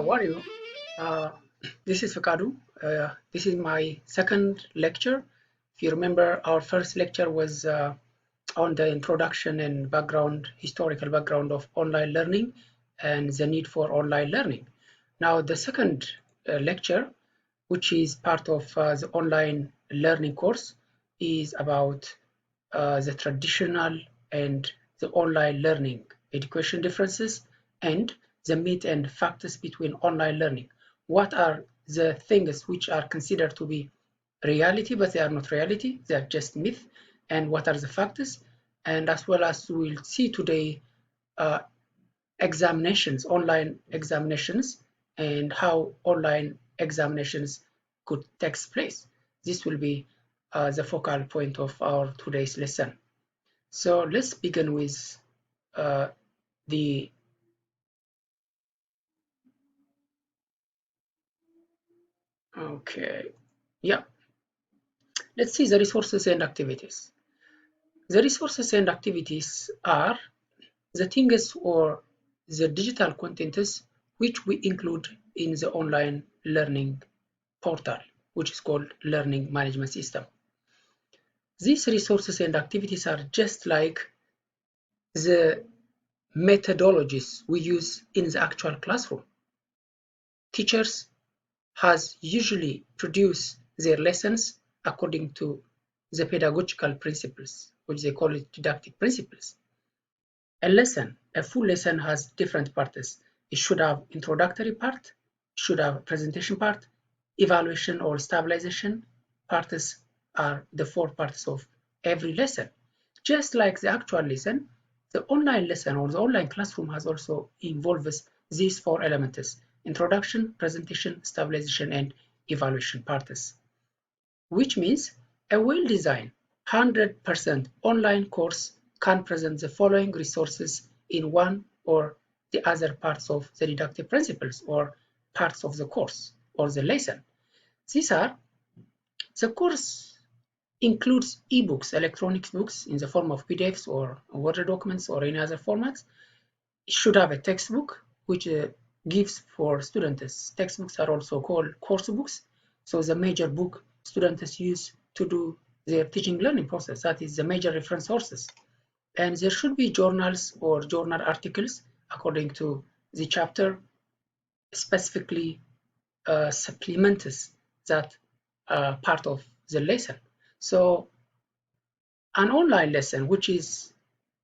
how are you? Uh, this is Fakadu. This is my second lecture. If you remember, our first lecture was on the introduction and historical background of online learning and the need for online learning. Now, the second lecture, which is part of the online learning course, is about the traditional and the online learning education differences and the myth and facts between online learning. What are the things which are considered to be reality, but they are not reality, they are just myth, and what are the facts? And as well as we'll see today uh, examinations, online examinations, and how online examinations could take place. This will be the focal point of our today's lesson. So let's begin with uh, the okay, yeah. Let's see the resources and activities. The resources and activities are the things or the digital contents which we include in the online learning portal, which is called Learning Management System. These resources and activities are just like the methodologies we use in the actual classroom. Teachers has usually produced their lessons according to the pedagogical principles, which they call it didactic principles. A full lesson has different parts. It should have introductory part, it should have presentation part, evaluation or stabilization parts are the four parts of every lesson. Just like the actual lesson, the online lesson or the online classroom has also involves these four elements: introduction, presentation, stabilization, and evaluation parts. Which means a well-designed 100% online course can present the following resources in one or the other parts of the didactic principles or parts of the course or the lesson. These are the course includes ebooks, electronic books in the form of PDFs or Word documents or any other formats. It should have a textbook, which gives for students. Textbooks are also called course books. So the major book students use to do their teaching learning process. That is the major reference sources. And there should be journals or journal articles according to the chapter, specifically supplements that part of the lesson. So an online lesson, which is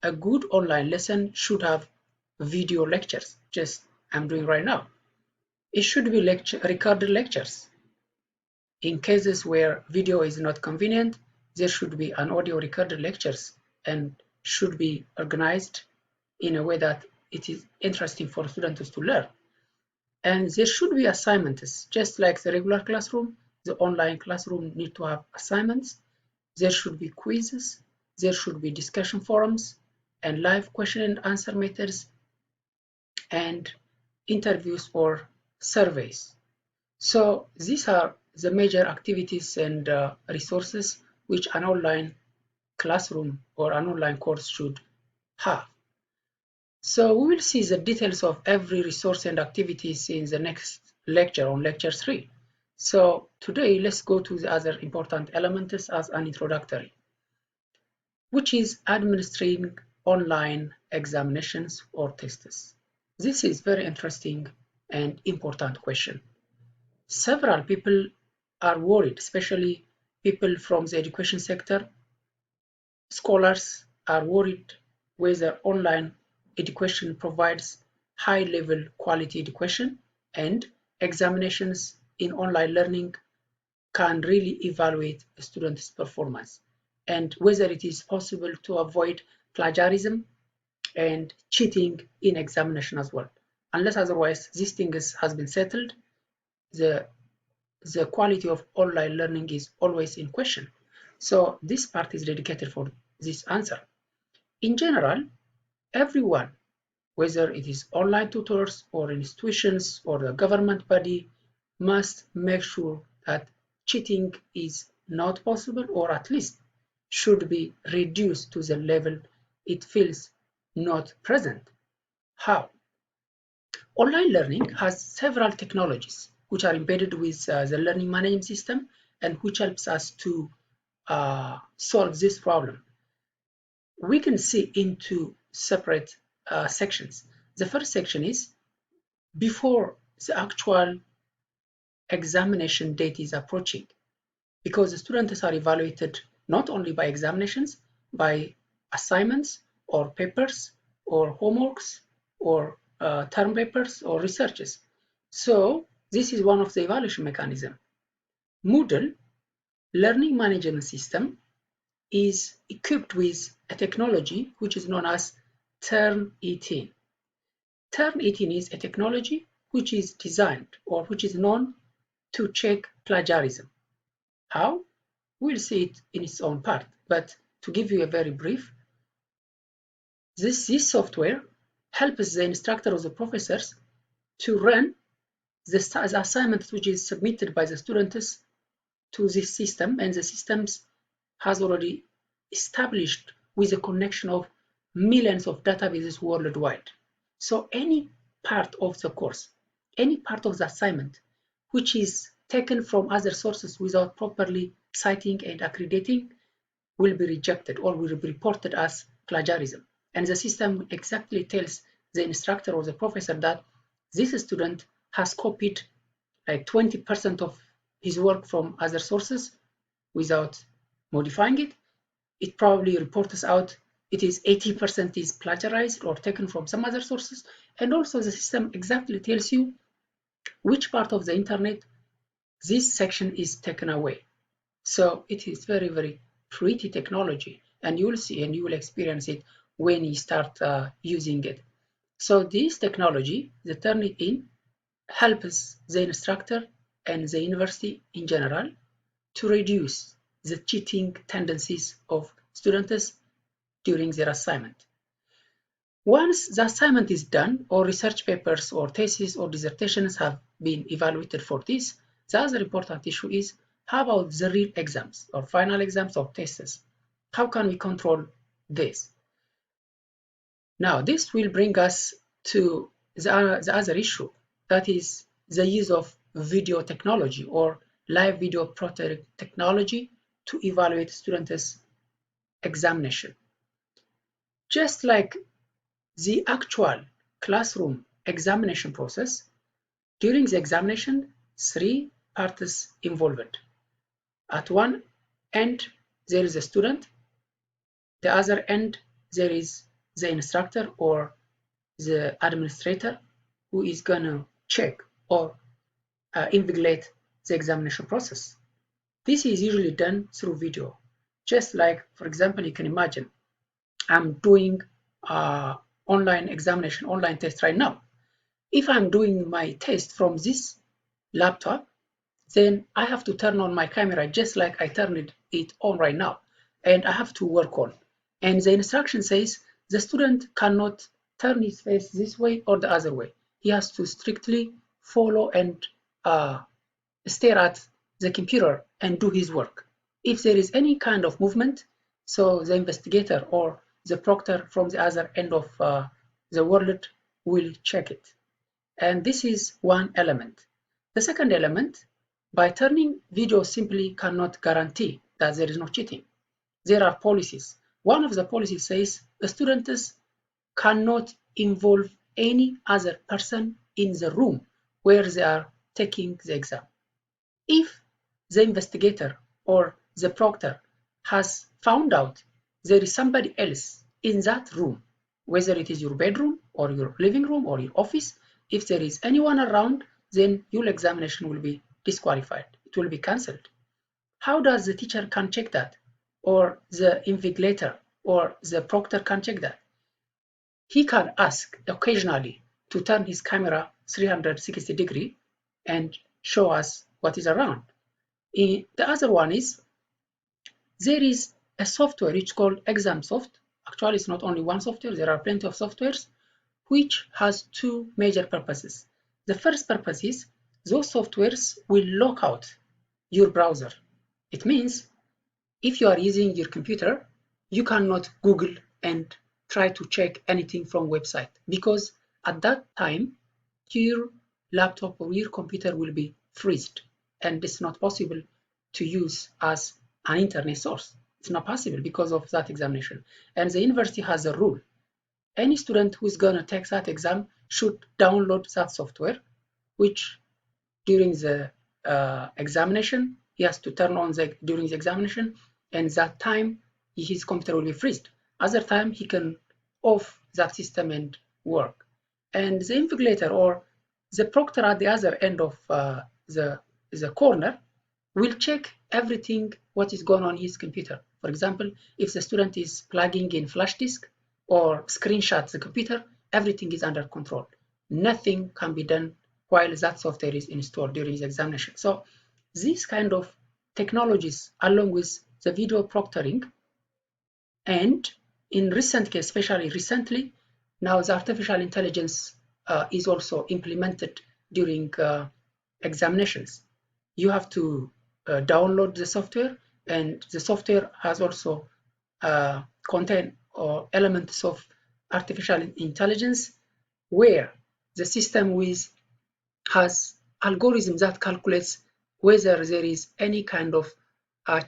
a good online lesson, should have video lectures, just I'm doing right now. It should be recorded lectures. In cases where video is not convenient, there should be an audio recorded lectures and should be organized in a way that it is interesting for students to learn. And there should be assignments, just like the regular classroom, the online classroom need to have assignments. There should be quizzes, there should be discussion forums and live question and answer methods and interviews or surveys. So these are the major activities and resources which an online classroom or an online course should have. So we will see the details of every resource and activities in the next lecture on lecture 3. So today let's go to the other important elements as an introductory, which is administering online examinations or tests. This is very interesting and important question. Several people are worried, especially people from the education sector. Scholars are worried whether online education provides high-level quality education and examinations in online learning can really evaluate a student's performance and whether it is possible to avoid plagiarism and cheating in examination as well. Unless otherwise this thing has been settled, the the quality of online learning is always in question. So this part is dedicated for this answer. In general, everyone, whether it is online tutors or institutions or the government body, must make sure that cheating is not possible or at least should be reduced to the level it feels not present. How? Online learning has several technologies which are embedded with the learning management system and which helps us to solve this problem. We can see into separate sections. The first section is before the actual examination date is approaching, because the students are evaluated not only by examinations, by assignments or papers or homeworks or term papers or researches. So this is one of the evaluation mechanism. Moodle learning management system is equipped with a technology which is known as Turnitin. Turnitin is a technology which is designed or which is known to check plagiarism. How? We'll see it in its own part, but to give you a very brief, this software helps the instructor or the professors to run the assignment which is submitted by the students to this system, and the systems has already established with a connection of millions of databases worldwide. So any part of the course, any part of the assignment which is taken from other sources without properly citing and accrediting will be rejected or will be reported as plagiarism. And the system exactly tells the instructor or the professor that this student has copied like 20% of his work from other sources without modifying it. It probably reports out it is 80% is plagiarized or taken from some other sources. And also the system exactly tells you which part of the internet this section is taken away. So it is very, very pretty technology, and you will see and you will experience it when you start using it. So this technology, the Turnitin, helps the instructor and the university in general to reduce the cheating tendencies of students during their assignment. Once the assignment is done, or research papers or theses or dissertations have been evaluated for this, the other important issue is how about the real exams or final exams or tests? How can we control this? Now, this will bring us to the other issue, that is the use of video technology or live video projector technology to evaluate students' examination. Just like the actual classroom examination process, during the examination, three parties involved. At one end, there is a student. The other end, there is the instructor or the administrator who is going to check or invigilate the examination process. This is usually done through video. Just like, for example, you can imagine I'm doing online examination, online test right now. If I'm doing my test from this laptop, then I have to turn on my camera just like I turned it on right now, and I have to work on. And the instruction says the student cannot turn his face this way or the other way. He has to strictly follow and stare at the computer and do his work. If there is any kind of movement, so the investigator or the proctor from the other end of the world will check it. And this is one element. The second element, by turning video simply cannot guarantee that there is no cheating. There are policies. One of the policies says the students cannot involve any other person in the room where they are taking the exam. If the investigator or the proctor has found out there is somebody else in that room, whether it is your bedroom or your living room or your office, if there is anyone around, then your examination will be disqualified. It will be cancelled. How does the teacher can check that? Or the invigilator or the proctor can check that? He can ask occasionally to turn his camera 360 degree and show us what is around. The other one is there is a software it's called ExamSoft. Actually, it's not only one software, there are plenty of softwares which has two major purposes. The first purpose is those softwares will lock out your browser. It means if you are using your computer, you cannot Google and try to check anything from website, because at that time your laptop or your computer will be freezed, and it's not possible to use as an internet source. It's not possible because of that examination. And the university has a rule. Any student who's going to take that exam should download that software, which during the examination, he has to turn on during the examination, and that time his computer will be freezed. Other time he can off that system and work. And the invigilator or the proctor at the other end of the corner will check everything what is going on his computer. For example, if the student is plugging in flash disk or screenshot the computer, everything is under control. Nothing can be done while that software is installed during the examination. So these kind of technologies, along with the video proctoring, and in recent case, especially recently, now the artificial intelligence is also implemented during examinations. You have to download the software, and the software has also contain elements of artificial intelligence, where the system has algorithms that calculates whether there is any kind of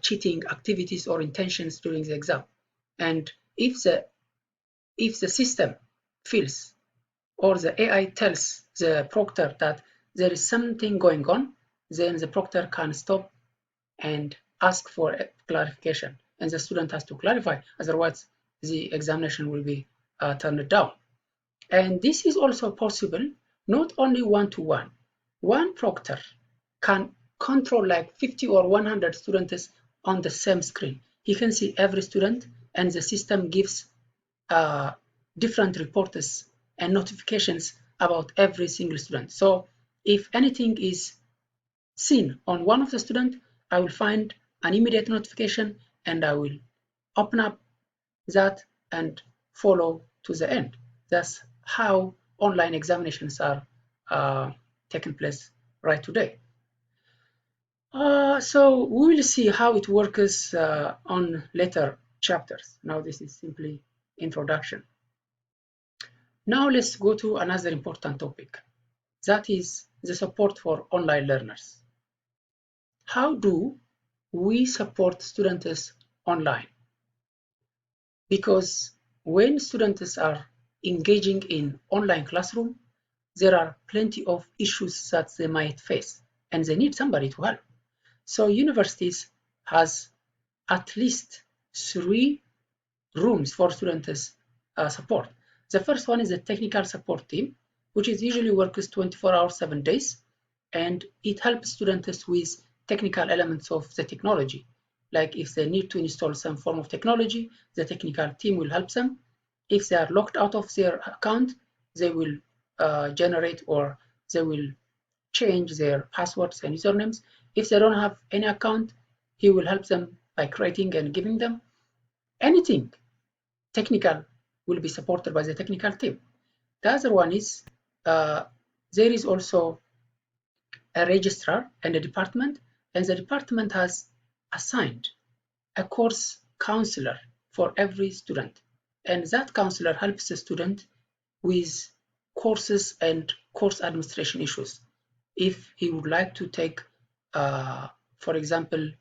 cheating activities or intentions during the exam. And if the system feels, or the AI tells the proctor that there is something going on, then the proctor can stop and ask for clarification, and the student has to clarify, otherwise the examination will be turned down. And this is also possible not only one-to-one. One proctor can control like 50 or 100 students on the same screen. He can see every student, and the system gives different reports and notifications about every single student. So if anything is seen on one of the students, I will find an immediate notification, and I will open up that and follow to the end. That's how online examinations are taking place right today. So we will see how it works on later chapters. Now this is simply introduction. Now let's go to another important topic. That is the support for online learners. How do we support students online? Because when students are engaging in online classroom, there are plenty of issues that they might face, and they need somebody to help. So universities has at least 3 rooms for students support. The first one is the technical support team, which is usually works 24 hours, 7 days, and it helps students with technical elements of the technology. Like if they need to install some form of technology, the technical team will help them. If they are locked out of their account, they will generate, or they will change their passwords and usernames. If they don't have any account, he will help them by creating and giving them. Anything technical will be supported by the technical team. The other one is there is also a registrar and a department, and the department has assigned a course counselor for every student, and that counselor helps the student with courses and course administration issues. If he would like to take, for example,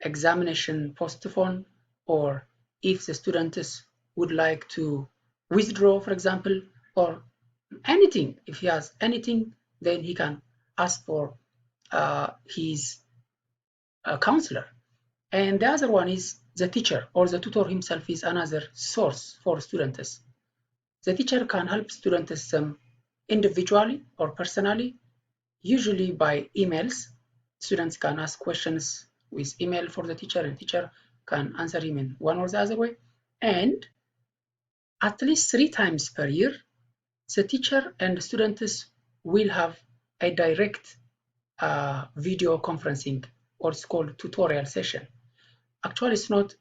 examination postphone, or if the students would like to withdraw, for example, or anything, if he has anything, then he can ask for his counselor. And the other one is the teacher, or the tutor himself is another source for students. The teacher can help students individually or personally, usually by emails. Students can ask questions with email for the teacher, and teacher can answer him in one or the other way. And at least 3 times per year, the teacher and the students will have a direct video conferencing, or it's called tutorial session. Actually, it's not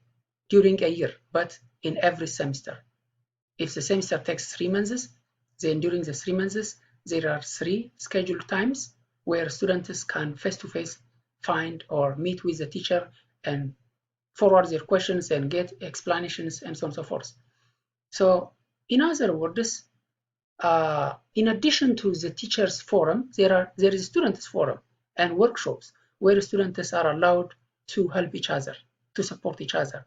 during a year, but in every semester. If the semester takes 3 months, then during the 3 months, there are 3 scheduled times where students can face-to-face find or meet with the teacher and forward their questions and get explanations and so on and so forth. So in other words, in addition to the teachers forum, there is students forum and workshops where students are allowed to help each other, to support each other.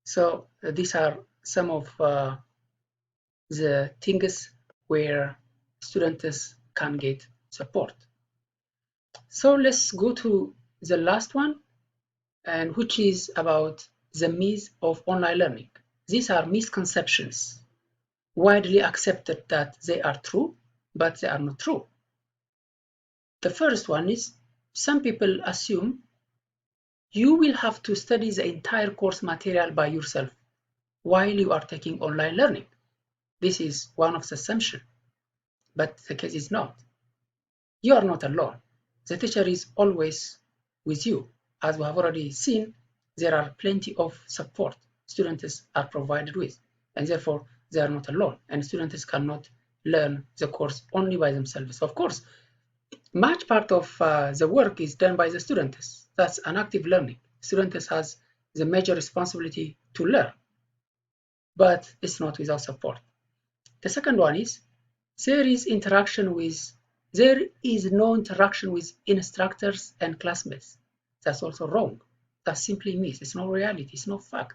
So these are some of the things where students can get support. So let's go to the last one, and which is about the myth of online learning. These are misconceptions, widely accepted that they are true, but they are not true. The first one is some people assume you will have to study the entire course material by yourself while you are taking online learning. This is one of the assumptions, but the case is not. You are not alone. The teacher is always with you. As we have already seen, there are plenty of support students are provided with, and therefore they are not alone, and students cannot learn the course only by themselves. Of course, much part of the work is done by the students. That's an active learning. Students has the major responsibility to learn, but it's not without support. The second one is there is no interaction with instructors and classmates. That's also wrong. That's simply myth. It's not reality. It's not fact.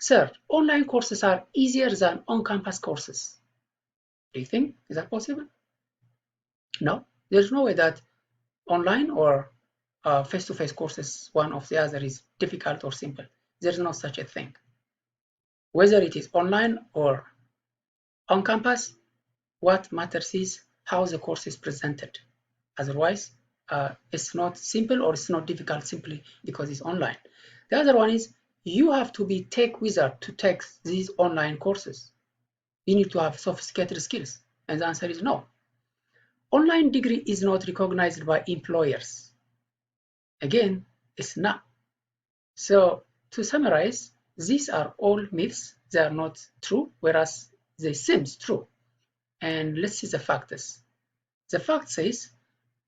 Third, online courses are easier than on-campus courses. Do you think is that possible? No. There's no way that online or face-to-face courses, one of the other, is difficult or simple. There's no such a thing. Whether it is online or on campus, what matters is how the course is presented. Otherwise, it's not simple or it's not difficult simply because it's online. The other one is you have to be tech wizard to take these online courses. You need to have sophisticated skills, and the answer is no. Online degree is not recognized by employers. Again, it's not. So to summarize, these are all myths. They are not true, whereas they seem true. And let's see the facts. The fact says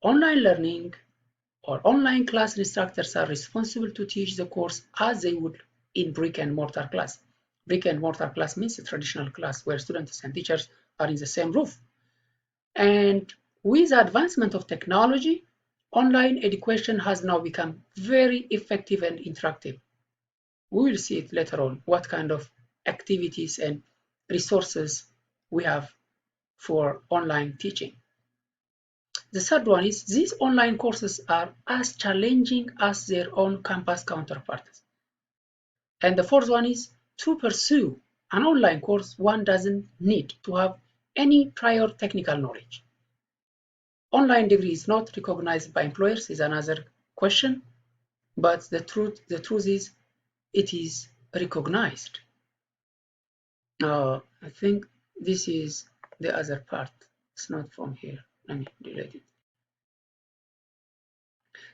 online learning or online class instructors are responsible to teach the course as they would in brick and mortar class. Brick and mortar class means a traditional class where students and teachers are in the same roof. And with the advancement of technology, online education has now become very effective and interactive. We will see it later on, what kind of activities and resources we have for online teaching. The third one is these online courses are as challenging as their own campus counterparts. And the fourth one is to pursue an online course, one doesn't need to have any prior technical knowledge. Online degree is not recognized by employers is another question, but the truth is it is recognized. I think this is the other part. It's not from here. Let me delete it.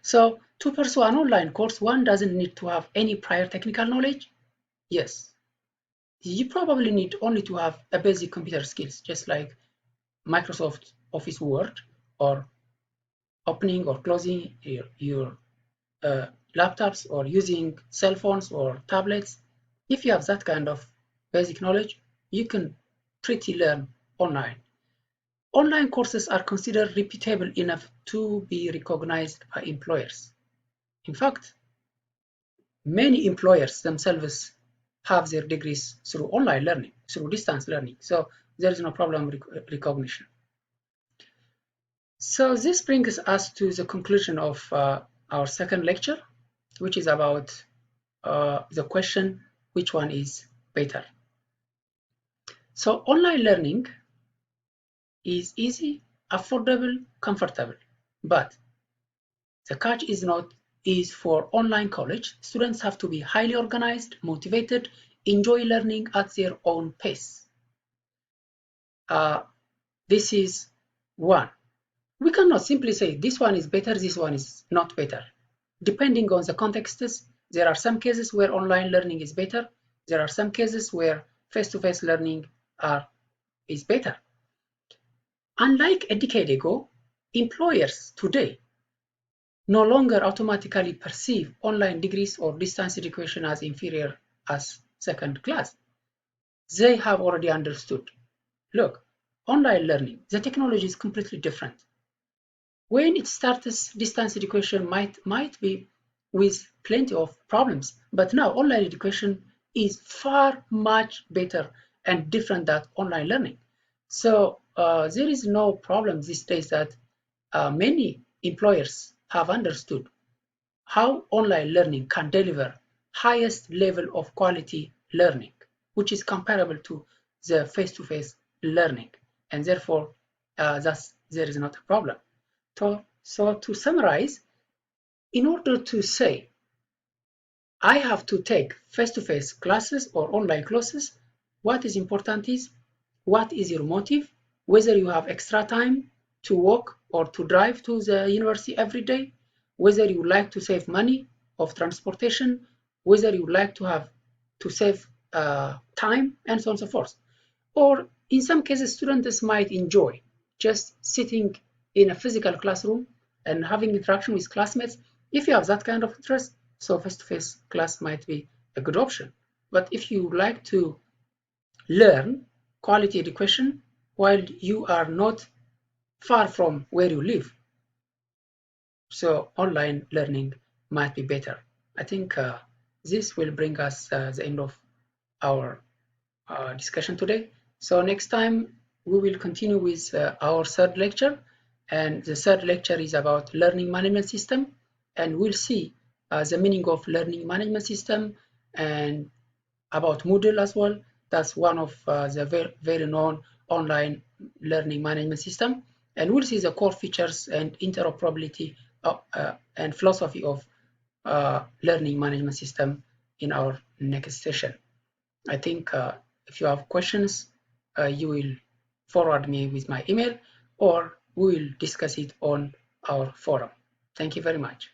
So to pursue an online course, one doesn't need to have any prior technical knowledge. Yes, you probably need only to have a basic computer skills, just like Microsoft Office Word or opening or closing your laptops or using cell phones or tablets. If you have that kind of basic knowledge, you can pretty learn online. Online courses are considered reputable enough to be recognized by employers. In fact, many employers themselves have their degrees through online learning, through distance learning. So there is no problem with recognition. So this brings us to the conclusion of our second lecture, which is about the question, which one is better? So online learning is easy, affordable, comfortable, but the catch is for online college, students have to be highly organized, motivated, enjoy learning at their own pace. This is one. We cannot simply say this one is better, this one is not better. Depending on the contexts, there are some cases where online learning is better. There are some cases where face-to-face learning is better. Unlike a decade ago, employers today no longer automatically perceive online degrees or distance education as inferior as second class. They have already understood. Look, online learning, the technology is completely different. When it starts, distance education might be with plenty of problems, but now online education is far much better and different than online learning. So there is no problem these days that many employers have understood how online learning can deliver highest level of quality learning, which is comparable to the face-to-face learning, and therefore there is not a problem. So to summarize, in order to say I have to take face-to-face classes or online classes, what is important is what is your motive, whether you have extra time to walk or to drive to the university every day, whether you like to save money of transportation, whether you like to have to save time, and so on and so forth. Or in some cases, students might enjoy just sitting in a physical classroom and having interaction with classmates. If you have that kind of interest, so face-to-face class might be a good option. But if you like to learn quality education while you are not far from where you live, so online learning might be better. I think this will bring us the end of our discussion today. So next time we will continue with our third lecture, and the third lecture is about learning management system, and we'll see the meaning of learning management system and about Moodle as well. That's one of the very known online learning management system, and we'll see the core features and interoperability and philosophy of learning management system in our next session. I think if you have questions, you will forward me with my email, or we will discuss it on our forum. Thank you very much.